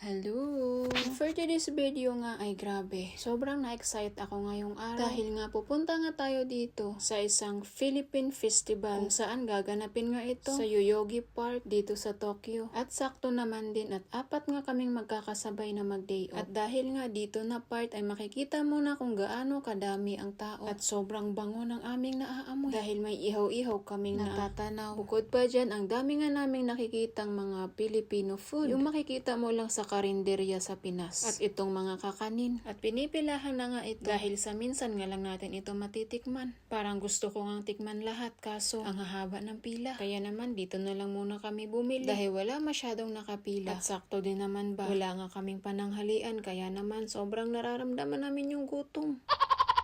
Hello! For today's video nga ay grabe. Sobrang na-excite ako ngayong araw. Dahil nga pupunta nga tayo dito sa isang Philippine Festival kung saan gaganapin nga ito sa Yoyogi Park dito sa Tokyo. At sakto naman din at apat nga kaming magkakasabay na mag-day off. At dahil nga dito na part ay makikita mo na kung gaano kadami ang tao. At sobrang bango ng aming naaamoy. Dahil may ihaw-ihaw kaming natatanaw. Bukod pa dyan, ang dami nga naming nakikitang mga Filipino food. Yung makikita mo lang sa karinderya sa Pinas. At itong mga kakanin. At pinipilahan na nga ito dahil sa minsan nga lang natin ito matitikman. Parang gusto ko ngang tikman lahat kaso ang hahaba ng pila. Kaya naman dito na lang muna kami bumili dahil wala masyadong nakapila. At sakto din naman ba, wala nga kaming pananghalian kaya naman sobrang nararamdaman namin yung gutom.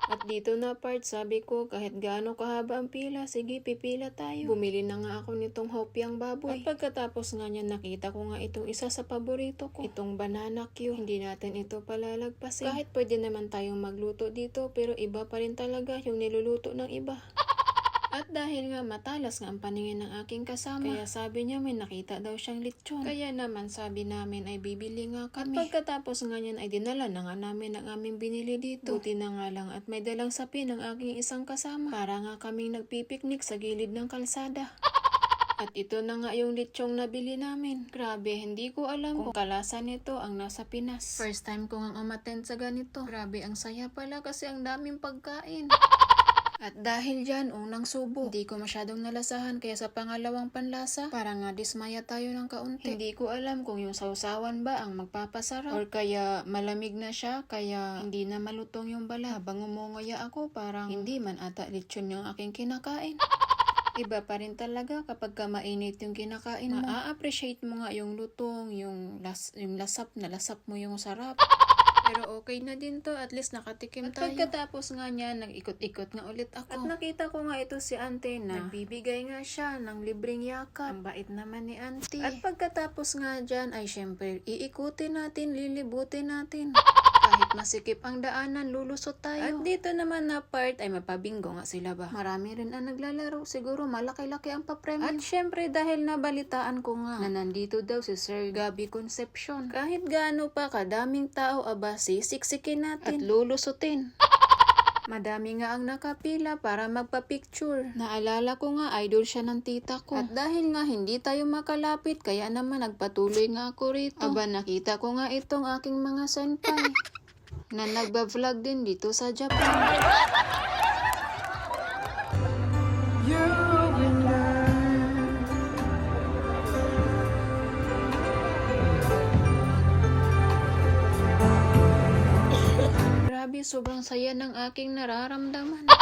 At dito na part, sabi ko kahit gaano kahaba ang pila, sige pipila tayo. Bumili na nga ako nitong hopyang baboy. At pagkatapos nga niya nakita ko nga itong isa sa paborito ko. Itong banana Q. Hindi natin ito palalagpasin. Kahit pwede naman tayong magluto dito pero iba pa rin talaga yung niluluto ng iba. At dahil nga matalas nga ang paningin ng aking kasama, kaya sabi niya may nakita daw siyang lechon. Kaya naman sabi namin ay bibili nga kami. At pagkatapos nga niyan ay dinala na nga namin ang aming binili dito. Buti na nga lang at may dalang sapin ang aking isang kasama. Para nga kaming nagpipiknik sa gilid ng kalsada. At ito na nga yung lechong nabili namin. Grabe, hindi ko alam kung kalasa nito ang nasa Pinas. First time ko nga umattend sa ganito. Grabe, ang saya pala kasi ang daming pagkain. At dahil dyan, unang subo, hindi ko masyadong nalasahan kaya sa pangalawang panlasa, parang nga dismaya tayo ng kaunti. Hindi ko alam kung yung sausawan ba ang magpapasarap or kaya malamig na siya kaya hindi na malutong yung bala. Habang umunguya ako, parang hindi man ata lechon yung aking kinakain. Iba pa rin talaga kapag mainit yung kinakain mo. Ma-appreciate mo nga yung lutong, yung lasap na lasap mo yung sarap. Pero okay na din to, at least nakatikim tayo. At pagkatapos nga niya, nag-ikot-ikot nga ulit ako. At nakita ko nga ito si auntie na nagbibigay nga siya ng libreng yakap. Ang bait naman ni auntie. At pagkatapos nga dyan, ay syempre, iikutin natin, lilibutin natin. Kahit masikip ang daanan, lulusot tayo. At dito naman na part ay mapabingo nga sila ba. Marami rin ang naglalaro. Siguro malaki-laki ang papremyo. At syempre dahil nabalitaan ko nga na nandito daw si Sir Gabby Concepcion. Kahit gaano pa kadaming tao, aba sisiksikin natin at lulusutin. Madami nga ang nakapila para magpa-picture. Naalala ko nga idol siya ng tita ko. At dahil nga hindi tayo makalapit, kaya naman nagpatuloy nga ako rito. Aba nakita ko nga itong aking mga senpai na nagba-vlog din dito sa Japan. Grabe, sobrang saya ng aking nararamdaman.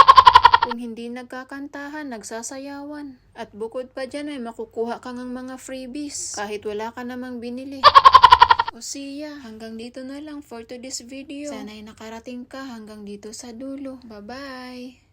Kung hindi nagkakantahan, nagsasayawan. At bukod pa dyan ay makukuha ka ng mga freebies kahit wala ka namang binili. O siya, hanggang dito na lang for today's video. Sana'y nakarating ka hanggang dito sa dulo. Bye-bye!